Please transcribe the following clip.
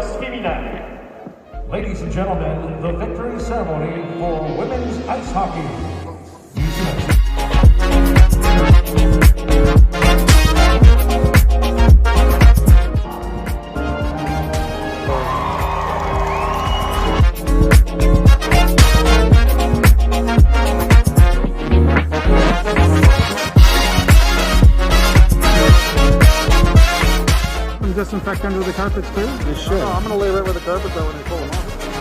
classe féminin. Ladies and gentlemen, the victory ceremony for women's ice hockey. New Zealand. Disinfect under the carpets too? You should. I'm going to lay right where the carpets are when they pull them off.